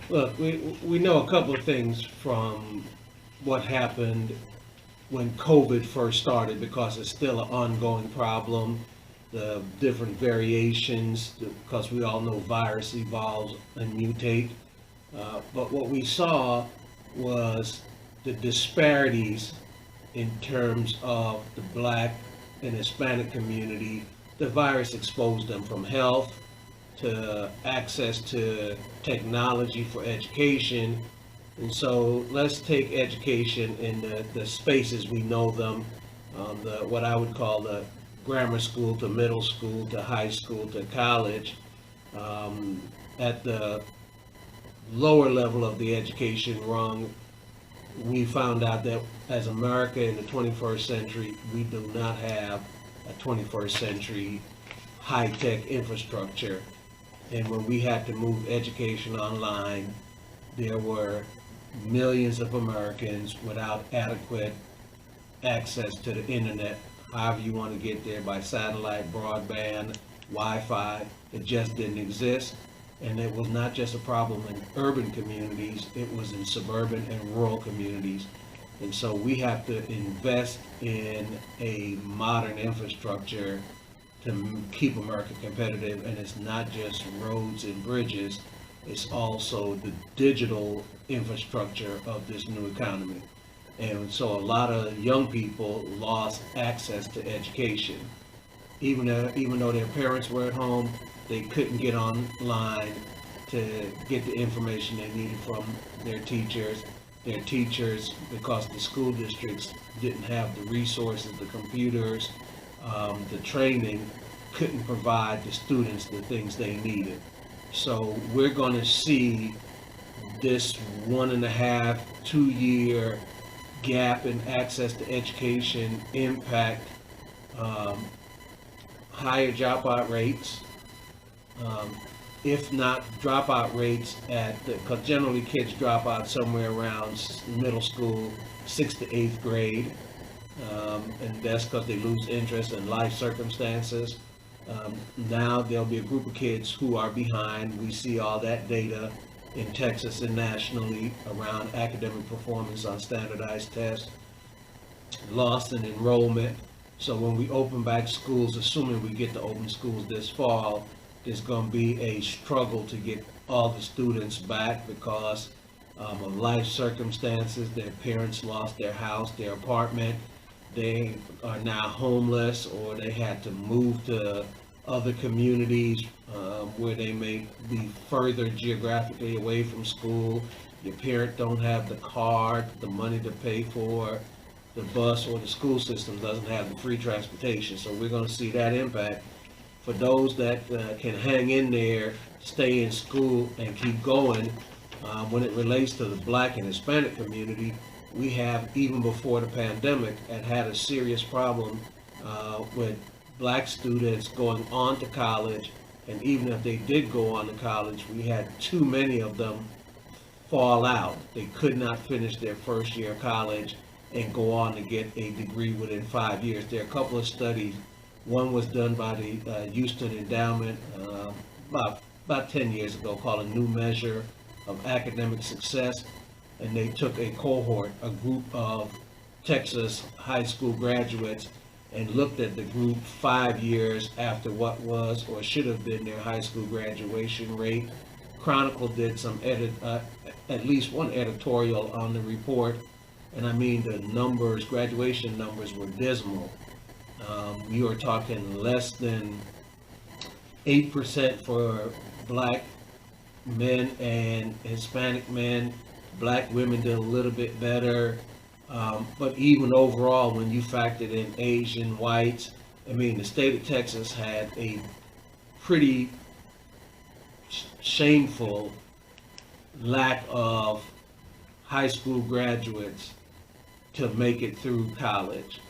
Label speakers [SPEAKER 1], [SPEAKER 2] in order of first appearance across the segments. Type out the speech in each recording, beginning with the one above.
[SPEAKER 1] Look, we know a couple of things from what happened when COVID first started, because it's still an ongoing problem. The different variations, because we all know virus evolves and mutate. But what we saw was the disparities in terms of the Black and Hispanic community. The virus exposed them from health to access to technology for education. And so let's take education in the spaces we know them, what I would call the grammar school to middle school to high school to college. At the lower level of the education rung, we found out that as America in the 21st century, we do not have a 21st century high-tech infrastructure. And when we had to move education online, there were millions of Americans without adequate access to the internet, however you want to get there, by satellite, broadband, Wi-Fi. It just didn't exist. And it was not just a problem in urban communities, it was in suburban and rural communities. And so we have to invest in a modern infrastructure to keep America competitive. And it's not just roads and bridges, it's also the digital infrastructure of this new economy. And so a lot of young people lost access to education. Even though their parents were at home, they couldn't get online to get the information they needed from their teachers. Their teachers, because the school districts didn't have the resources, the computers, the training, couldn't provide the students the things they needed. So we're going to see this 1.5, 2 year gap in access to education impact higher dropout rates, if not dropout rates because generally kids drop out somewhere around middle school, 6th to 8th grade, and that's because they lose interest in life circumstances. Now there'll be a group of kids who are behind. We see all that data in Texas and nationally around academic performance on standardized tests, loss in enrollment. So when we open back schools, assuming we get to open schools this fall, there's going to be a struggle to get all the students back because of life circumstances. Their parents lost their house, their apartment. They are now homeless, or they had to move to other communities where they may be further geographically away from school. Your parent don't have the card, the money to pay for the bus, or the school system doesn't have the free transportation. So we're going to see that impact. For those that can hang in there, stay in school, and keep going, when it relates to the Black and Hispanic community, we have, even before the pandemic, had a serious problem with Black students going on to college. And even if they did go on to college, we had too many of them fall out. They could not finish their first year of college and go on to get a degree within 5 years. There are a couple of studies. One was done by the Houston Endowment about 10 years ago, called A New Measure of Academic Success. And they took a cohort, a group of Texas high school graduates, and looked at the group 5 years after what was or should have been their high school graduation rate. Chronicle did some at least one editorial on the report, and I mean the numbers, graduation numbers, were dismal. You are talking less than 8% for Black men and Hispanic men. Black women did a little bit better, but even overall, when you factored in Asian, whites, I mean, the state of Texas had a pretty shameful lack of high school graduates to make it through college.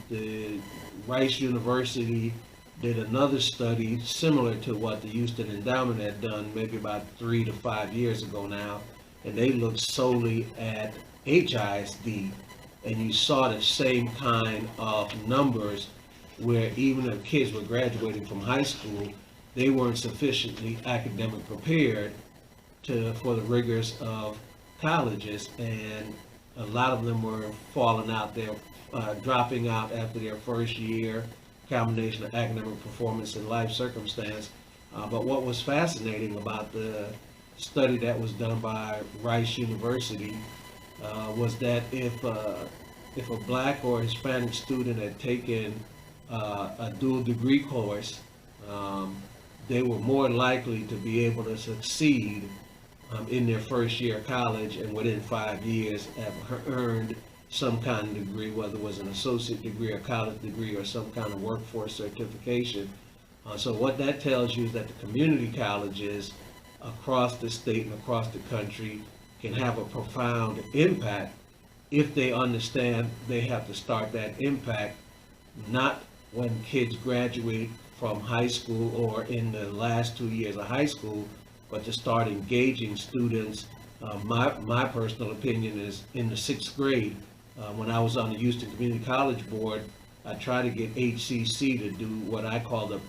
[SPEAKER 1] The Rice University did another study similar to what the Houston Endowment had done maybe about 3 to 5 years ago now, and they looked solely at HISD, and you saw the same kind of numbers where even if kids were graduating from high school, they weren't sufficiently academic prepared for the rigors of colleges, and a lot of them were falling out there, dropping out after their first year, combination of academic performance and life circumstance. But what was fascinating about the study that was done by Rice University was that if a black or Hispanic student had taken a dual degree course, they were more likely to be able to succeed in their first year of college, and within 5 years have earned some kind of degree, whether it was an associate degree, a college degree, or some kind of workforce certification. So what that tells you is that the community colleges across the state and across the country can have a profound impact if they understand they have to start that impact not when kids graduate from high school or in the last 2 years of high school, but to start engaging students. My personal opinion is in the 6th grade. When I was on the Houston Community College Board, I tried to get HCC to do what I call the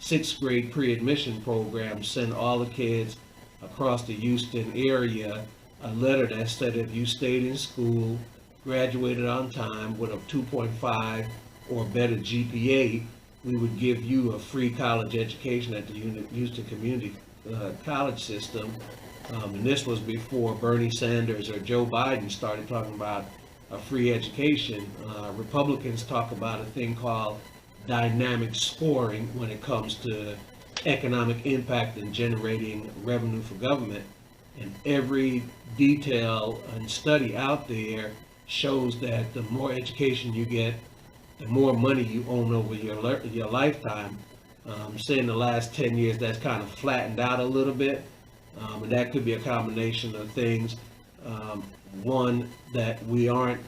[SPEAKER 1] 6th grade pre-admission program, send all the kids across the Houston area a letter that said if you stayed in school, graduated on time with a 2.5 or better GPA, we would give you a free college education at the Houston Community College system. And this was before Bernie Sanders or Joe Biden started talking about a free education. Republicans talk about a thing called dynamic scoring when it comes to economic impact and generating revenue for government. And every detail and study out there shows that the more education you get, the more money you own over your lifetime. Say in the last 10 years, that's kind of flattened out a little bit. And that could be a combination of things. One, that we aren't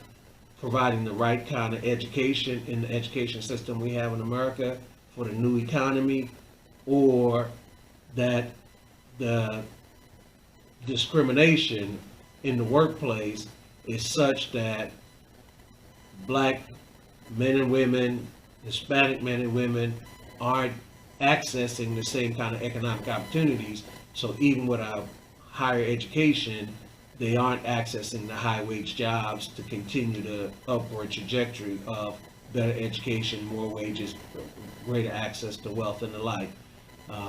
[SPEAKER 1] providing the right kind of education in the education system we have in America for the new economy, or that the discrimination in the workplace is such that black men and women, Hispanic men and women aren't accessing the same kind of economic opportunities. So even with a higher education, they aren't accessing the high wage jobs to continue the upward trajectory of better education, more wages, greater access to wealth and the like.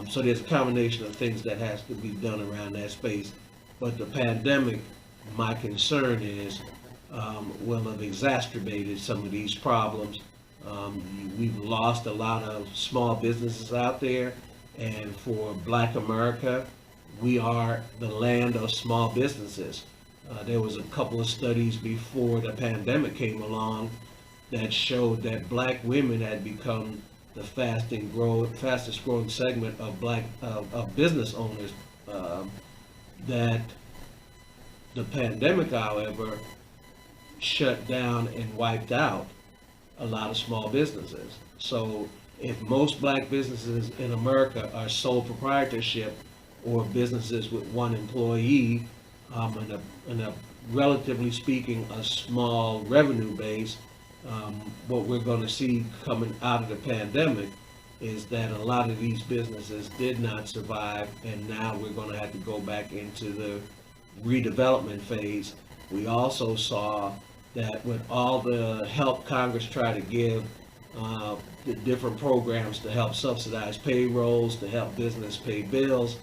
[SPEAKER 1] So there's a combination of things that has to be done around that space. But the pandemic, my concern is, will have exacerbated some of these problems. We've lost a lot of small businesses out there, and for Black America, we are the land of small businesses. There was a couple of studies before the pandemic came along that showed that black women had become the fastest growing segment of business owners. That the pandemic, however, shut down and wiped out a lot of small businesses. So if most black businesses in America are sole proprietorship or businesses with one employee, and a relatively speaking, a small revenue base, what we're going to see coming out of the pandemic is that a lot of these businesses did not survive, and now we're going to have to go back into the redevelopment phase. We also saw that with all the help Congress tried to give, the different programs to help subsidize payrolls, to help business pay bills,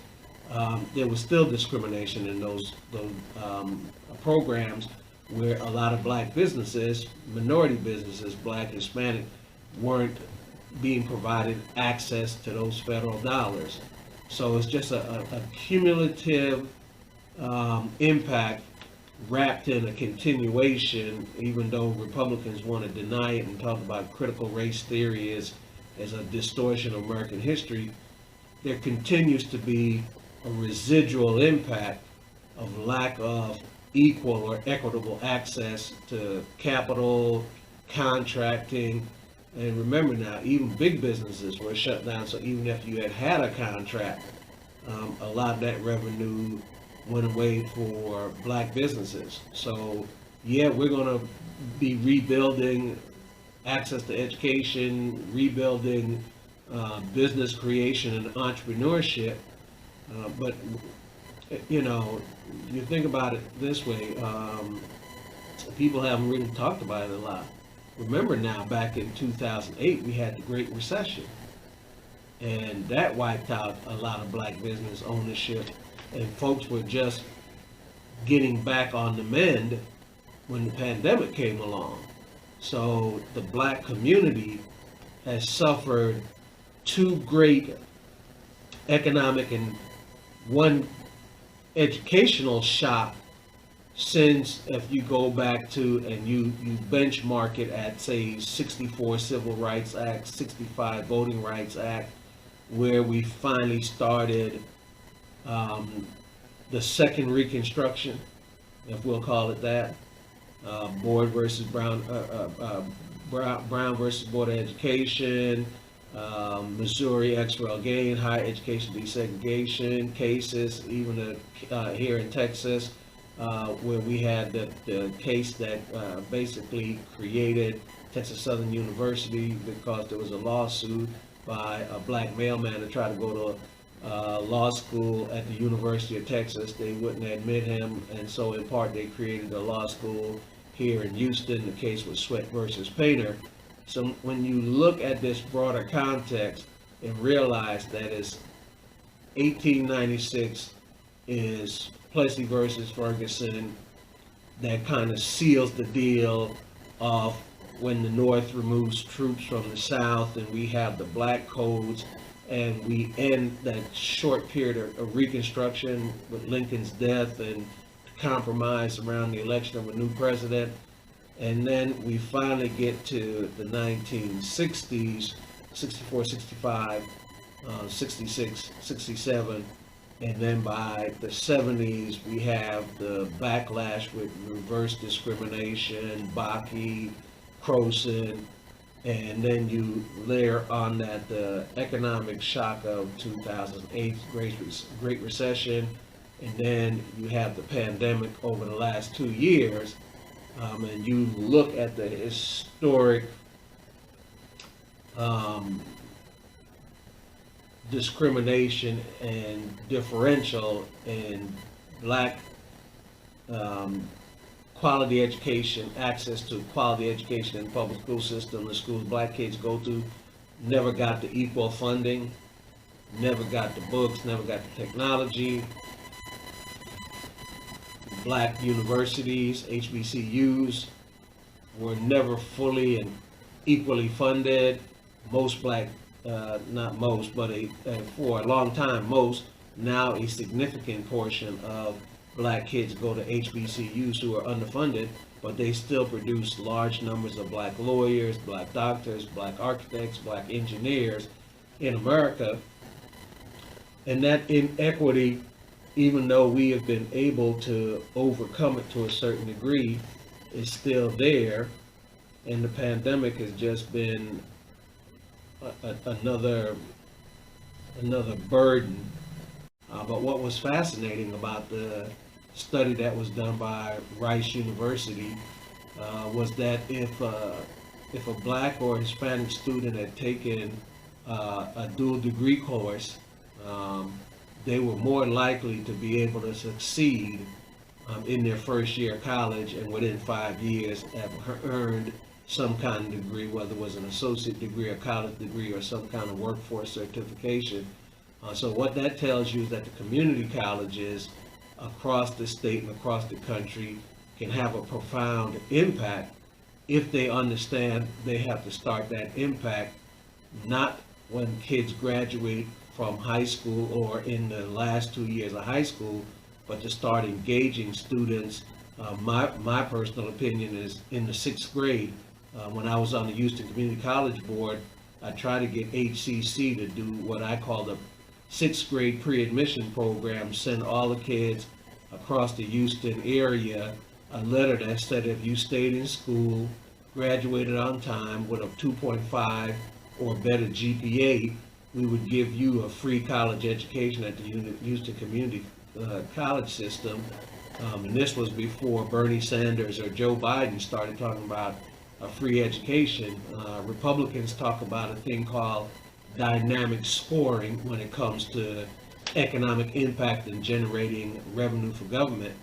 [SPEAKER 1] there was still discrimination in those programs where a lot of black businesses, minority businesses, black, Hispanic, weren't being provided access to those federal dollars. So it's just a cumulative impact wrapped in a continuation, even though Republicans want to deny it and talk about critical race theory as a distortion of American history. There continues to be a residual impact of lack of equal or equitable access to capital, contracting. And remember now, even big businesses were shut down, so even if you had a contract, a lot of that revenue went away for black businesses. So yeah, we're going to be rebuilding access to education, rebuilding business creation and entrepreneurship, but You know, you think about it this way, people haven't really talked about it a lot. Remember now, back in 2008, we had the Great Recession, and that wiped out a lot of black business ownership, and folks were just getting back on the mend when the pandemic came along. So the black community has suffered two great economic and one educational shock since, if you go back to and you benchmark it at, say, 64 Civil Rights Act, 65 Voting Rights Act, where we finally started the second Reconstruction, if we'll call it that, Board versus Brown, Brown versus Board of Education, Missouri ex rel gain, higher education desegregation cases, even here in Texas, where we had the case that basically created Texas Southern University because there was a lawsuit by a black mailman to try to go to law school at the University of Texas. They wouldn't admit him, and so in part they created a law school here in Houston. The case was Sweat versus Painter. So when you look at this broader context and realize that it's 1896 is Plessy versus Ferguson, that kind of seals the deal of when the North removes troops from the South, and we have the black codes, and we end that short period of Reconstruction with Lincoln's death and compromise around the election of a new president. And then we finally get to the 1960s, 64, 65, 66, 67. And then by the 70s, we have the backlash with reverse discrimination, Bakke, Croson, and then you layer on that the economic shock of 2008, Great Recession, and then you have the pandemic over the last 2 years, and you look at the historic discrimination and differential in black quality education, access to quality education in the public school system. The schools black kids go to never got the equal funding, never got the books, never got the technology. Black universities, HBCUs, were never fully and equally funded. Most black, not most, but for a long time, most, now a significant portion of black kids go to HBCUs who are underfunded, but they still produce large numbers of black lawyers, black doctors, black architects, black engineers in America. And that inequity, even though we have been able to overcome it to a certain degree, is still there. And the pandemic has just been another burden. But what was fascinating about the study that was done by Rice University was that if a black or Hispanic student had taken a dual degree course, they were more likely to be able to succeed in their first year of college, and within 5 years have earned some kind of degree, whether it was an associate degree, a college degree, or some kind of workforce certification. So what that tells you is that the community colleges across the state and across the country can have a profound impact if they understand they have to start that impact not when kids graduate from high school or in the last 2 years of high school, but to start engaging students. My personal opinion is in the 6th grade. When I was on the Houston Community College Board, I tried to get HCC to do what I call the 6th grade pre-admission program, send all the kids across the Houston area a letter that said if you stayed in school, graduated on time with a 2.5 or better GPA, we would give you a free college education at the Houston Community College System. And this was before Bernie Sanders or Joe Biden started talking about a free education. Republicans talk about a thing called dynamic scoring when it comes to economic impact and generating revenue for government.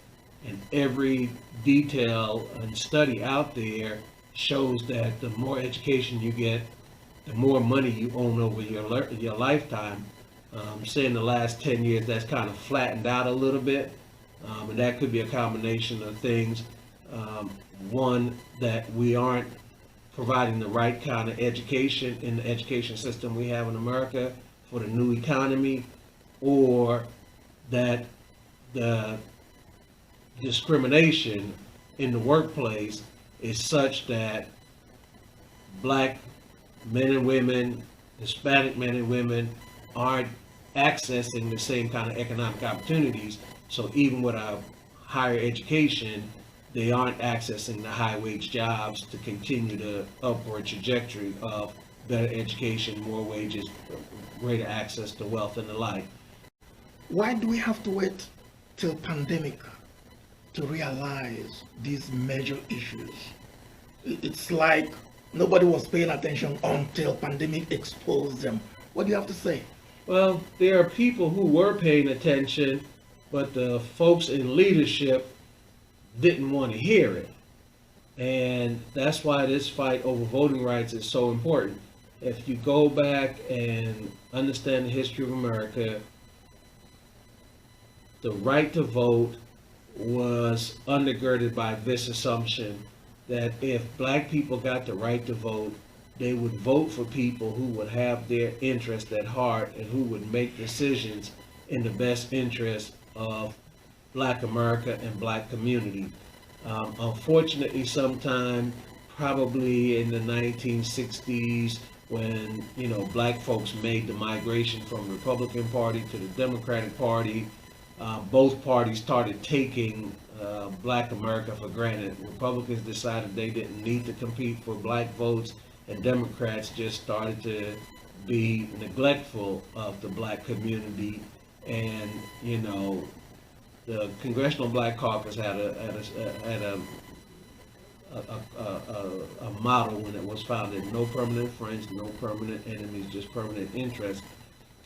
[SPEAKER 1] And every detail and study out there shows that the more education you get, the more money you own over your lifetime. Say in the last 10 years, that's kind of flattened out a little bit. And that could be a combination of things. One, that we aren't providing the right kind of education in the education system we have in America for the new economy, or that the discrimination in the workplace is such that black men and women, Hispanic men and women aren't accessing the same kind of economic opportunities. So even with a higher education, they aren't accessing the high wage jobs to continue the upward trajectory of better education, more wages, greater access to wealth and the like.
[SPEAKER 2] Why do we have to wait till pandemic to realize these major issues? It's like nobody was paying attention until pandemic exposed them. What do you have to say?
[SPEAKER 1] Well, there are people who were paying attention, but the folks in leadership didn't want to hear it. And that's why this fight over voting rights is so important. If you go back and understand the history of America, the right to vote was undergirded by this assumption that if black people got the right to vote, they would vote for people who would have their interest at heart and who would make decisions in the best interest of black America and black community. Unfortunately, sometime probably in the 1960s, when black folks made the migration from the Republican Party to the Democratic Party, both parties started taking black America for granted. Republicans decided they didn't need to compete for black votes, and Democrats just started to be neglectful of the black community. And the Congressional Black Caucus had a motto when it was founded: no permanent friends, no permanent enemies, just permanent interests.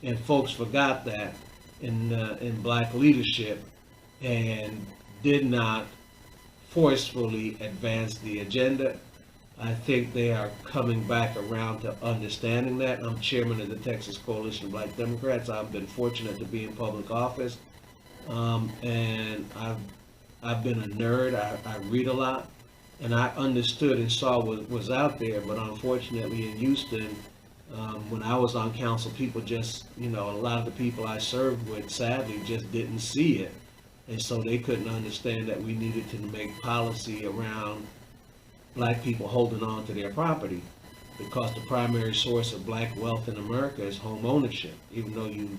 [SPEAKER 1] And folks forgot that in black leadership and did not forcefully advance the agenda. I think they are coming back around to understanding that. I'm chairman of the Texas Coalition of Black Democrats. I've been fortunate to be in public office, and I've been a nerd. I read a lot, and I understood and saw what was out there. But unfortunately, in Houston, when I was on council, people just, a lot of the people I served with, sadly, just didn't see it. And so they couldn't understand that we needed to make policy around black people holding on to their property, because the primary source of black wealth in America is home ownership. Even though you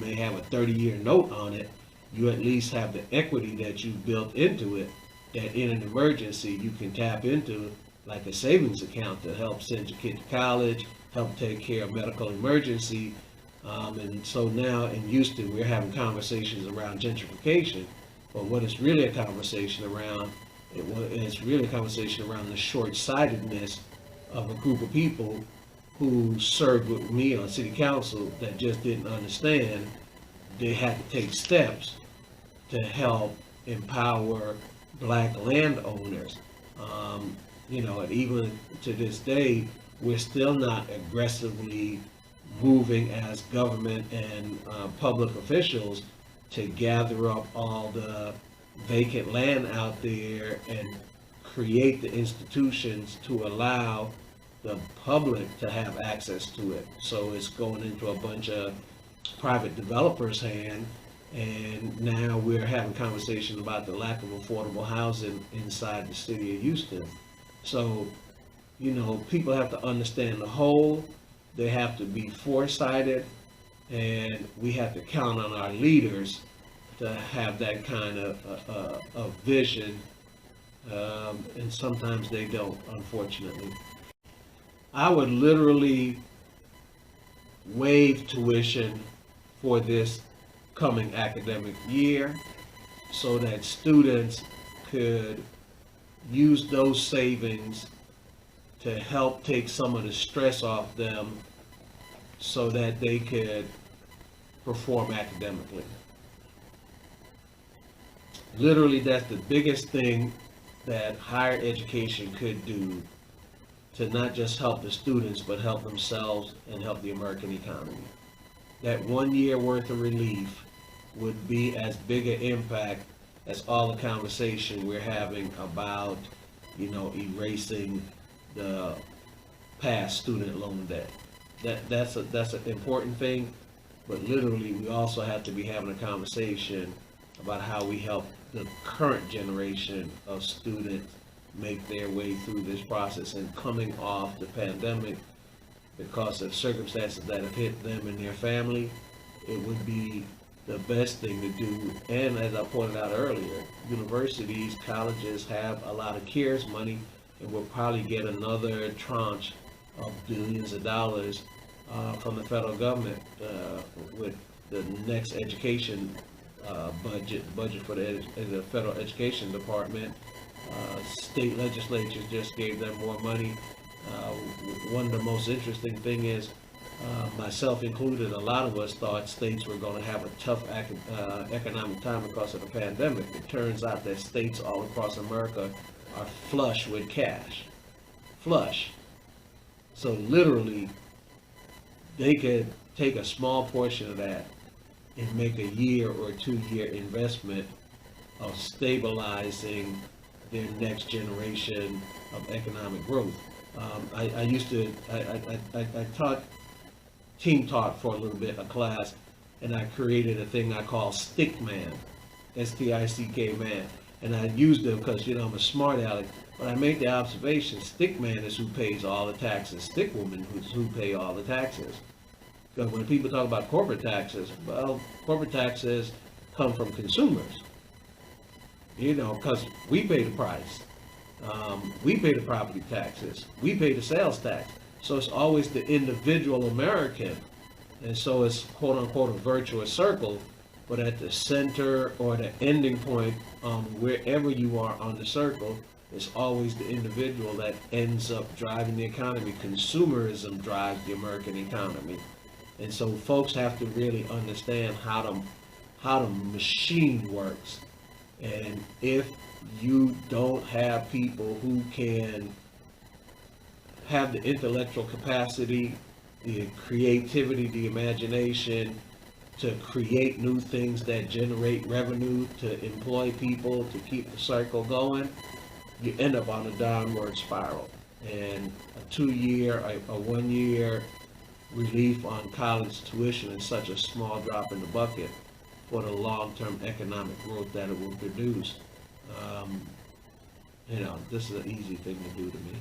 [SPEAKER 1] may have a 30-year note on it, you at least have the equity that you built into it, that in an emergency you can tap into, like a savings account, to help send your kid to college, help take care of medical emergency. And so now in Houston, we're having conversations around gentrification, but what it's really a conversation around, it's really a conversation around the short-sightedness of a group of people who served with me on city council that just didn't understand they had to take steps to help empower black landowners. And even to this day, we're still not aggressively moving as government and public officials to gather up all the vacant land out there and create the institutions to allow the public to have access to it. So it's going into a bunch of private developers' hand, and now we're having conversation about the lack of affordable housing inside the city of Houston. So, people have to understand the whole. They have to be foresighted, and we have to count on our leaders to have that kind of vision, and sometimes they don't, unfortunately. I would literally waive tuition for this coming academic year so that students could use those savings to help take some of the stress off them, so that they could perform academically. Literally, that's the biggest thing that higher education could do to not just help the students, but help themselves and help the American economy. That 1 year worth of relief would be as big an impact as all the conversation we're having about, erasing the past student loan debt. That's an important thing, but literally we also have to be having a conversation about how we help the current generation of students make their way through this process and coming off the pandemic because of circumstances that have hit them and their family. It would be the best thing to do. And as I pointed out earlier, universities, colleges have a lot of CARES money, and we'll probably get another tranche of billions of dollars from the federal government with the next education budget for the federal education department. State legislatures just gave them more money. One of the most interesting thing is, myself included, a lot of us thought states were going to have a tough economic time because of the pandemic. It turns out that states all across America are flush with cash. Flush. So literally, they could take a small portion of that and make a year or 2 year investment of stabilizing their next generation of economic growth. I taught team taught for a little bit, a class, and I created a thing I call Stick Man, S-T-I-C-K man, and I used them because I'm a smart aleck. But I make the observation: Stick Man is who pays all the taxes. Stick Woman is who pay all the taxes. Because when people talk about corporate taxes, well, corporate taxes come from consumers. Because we pay the price. We pay the property taxes. We pay the sales tax. So it's always the individual American. And so it's quote unquote a virtuous circle, but at the center or the ending point, wherever you are on the circle, it's always the individual that ends up driving the economy. Consumerism drives the American economy. And so folks have to really understand how the machine works. And if you don't have people who can have the intellectual capacity, the creativity, the imagination to create new things that generate revenue, to employ people, to keep the cycle going, you end up on a downward spiral. And a 2 year, a 1 year relief on college tuition is such a small drop in the bucket for the long-term economic growth that it will produce. This is an easy thing to do to me.